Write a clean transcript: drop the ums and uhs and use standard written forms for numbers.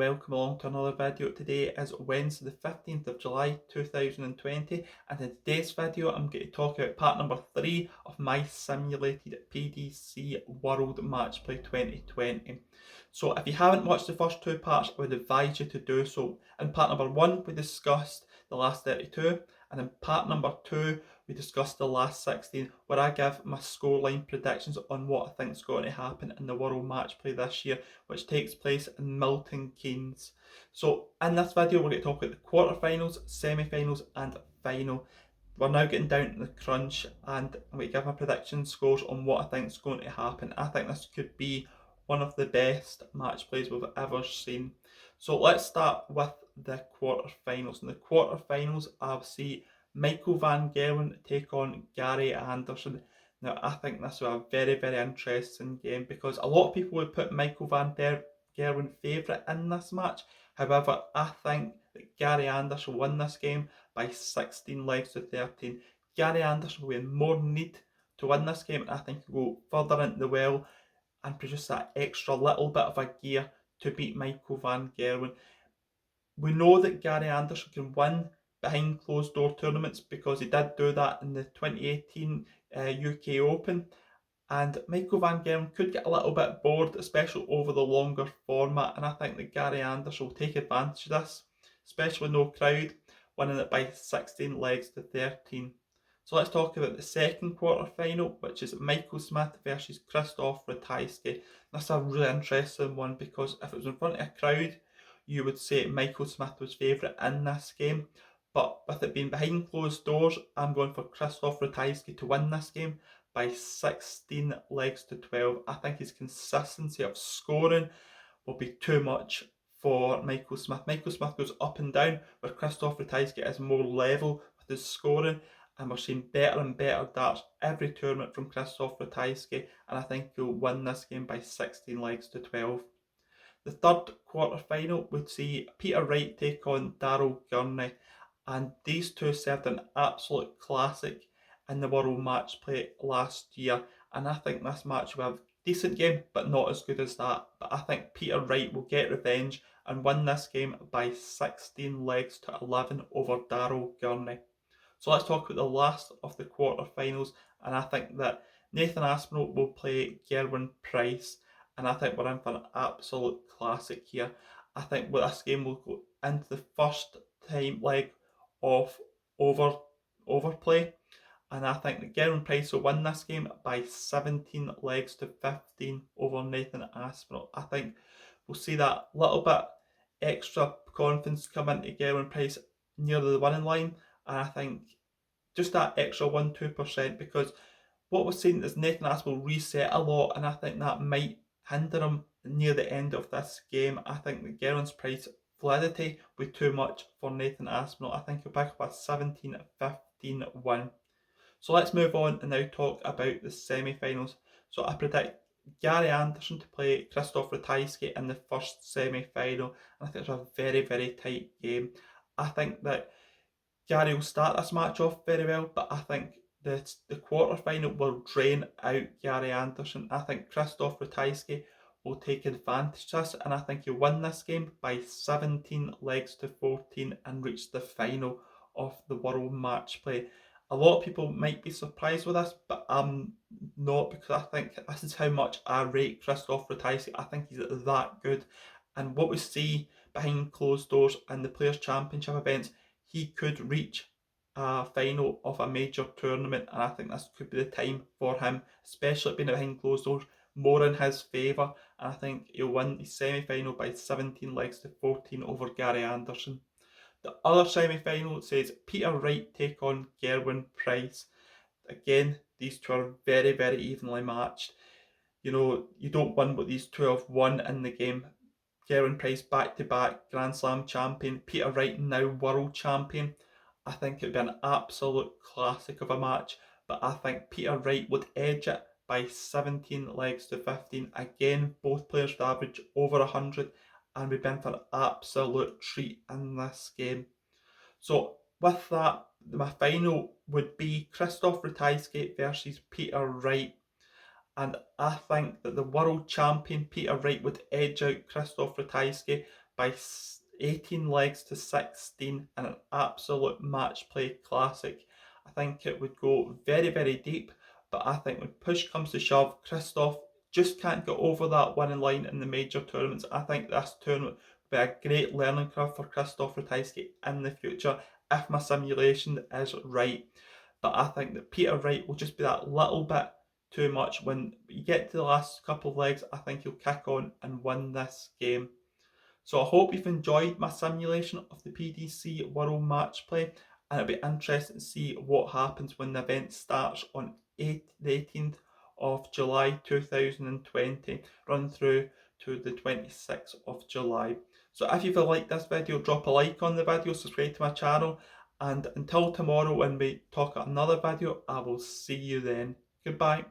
welcome along to another video. Today is Wednesday the 15th of July 2020, and in today's video I'm going to talk about part number 3 of my simulated PDC World Matchplay 2020. So if you haven't watched the first two parts, I would advise you to do so. In part number 1 we discussed the last 32, and in part number 2 we discussed the last 16, where I give my scoreline predictions on what I think is going to happen in the World Matchplay this year, which takes place in Milton Keynes. So in this video we're going to talk about the quarterfinals, semi-finals and final. We're now getting down to the crunch, and I'm going to give my prediction scores on what I think is going to happen. I think this could be one of the best match plays we've ever seen. So let's start with the quarterfinals. In the quarterfinals I'll see Michael van Gerwen take on Gary Anderson. Now I think this will be a very interesting game, because a lot of people would put Michael van Gerwen favourite in this match. However, I think that Gary Anderson will win this game by 16 legs to 13. Gary Anderson will be in more need to win this game, and I think he'll go further into the well and produce that extra little bit of a gear to beat Michael van Gerwen. We know that Gary Anderson can win behind closed door tournaments, because he did do that in the 2018 UK Open, and Michael van Gerwen could get a little bit bored, especially over the longer format, and I think that Gary Anderson will take advantage of this, especially no crowd, winning it by 16 legs to 13. So let's talk about the second quarter final, which is Michael Smith versus Krzysztof Ratajski. That's a really interesting one, because if it was in front of a crowd, you would say Michael Smith was favourite in this game. But with it being behind closed doors, I'm going for Krzysztof Ratajski to win this game by 16 legs to 12. I think his consistency of scoring will be too much for Michael Smith. Michael Smith goes up and down, where Krzysztof Ratajski is more level with his scoring, and we're seeing better and better darts every tournament from Krzysztof Ratajski, and I think he'll win this game by 16 legs to 12. The third quarter final would see Peter Wright take on Daryl Gurney, and these two served an absolute classic in the World Matchplay last year, and I think this match will have a decent game but not as good as that. But I think Peter Wright will get revenge and win this game by 16 legs to 11 over Daryl Gurney. So let's talk about the last of the quarterfinals, and I think that Nathan Aspinall will play Gerwin Price, and I think we're in for an absolute classic here. I think this game will go into the first time leg of overplay, and I think that Gerwin Price will win this game by 17 legs to 15 over Nathan Aspinall. I think we'll see that little bit extra confidence come into Gerwin Price near the winning line, and I think just that extra 1-2%, because what we're seeing is Nathan Aspinall reset a lot, and I think that might hinder him near the end of this game. I think that Gerwin Price's validity will be too much for Nathan Aspinall. I think he'll pick up a 17-15 win. So let's move on and now talk about the semi-finals. So I predict Gary Anderson to play Krzysztof Ratajski in the first semi-final, and I think it's a very tight game. I think that Gary will start this match off very well, but I think that the quarter-final will drain out Gary Anderson. I think Krzysztof Ratajski will take advantage of this, and I think he'll win this game by 17 legs to 14 and reach the final of the World Matchplay. A lot of people might be surprised with this, but I'm not, because I think this is how much I rate Krzysztof Ratajski. I think he's that good, and what we see behind closed doors in the Players' Championship events, he could reach a final of a major tournament, and I think this could be the time for him, especially being behind closed doors, more in his favour, and I think he'll win the semi-final by 17 legs to 14 over Gary Anderson. The other semi-final says Peter Wright take on Gerwin Price. Again, these two are very evenly matched. You know, you don't win what these two have won in the game. Gerwin Price back-to-back Grand Slam champion, Peter Wright now world champion. I think it would be an absolute classic of a match, but I think Peter Wright would edge it by 17 legs to 15. Again, both players would average over 100, and we've been for an absolute treat in this game. So with that, my final would be Krzysztof Ratajski versus Peter Wright. And I think that the world champion Peter Wright would edge out Krzysztof Ratajski by 18 legs to 16 in an absolute match play classic. I think it would go very, very deep, but I think when push comes to shove, Christoph just can't get over that winning line in the major tournaments. I think this tournament will be a great learning curve for Christoph Ratajski in the future if my simulation is right. But I think that Peter Wright will just be that little bit too much. When you get to the last couple of legs, I think he'll kick on and win this game. So I hope you've enjoyed my simulation of the PDC World Matchplay, and it'll be interesting to see what happens when the event starts on the 18th of July 2020, run through to the 26th of July. So if you've liked this video, drop a like on the video, subscribe to my channel, and until tomorrow when we talk at another video, I will see you then. Goodbye.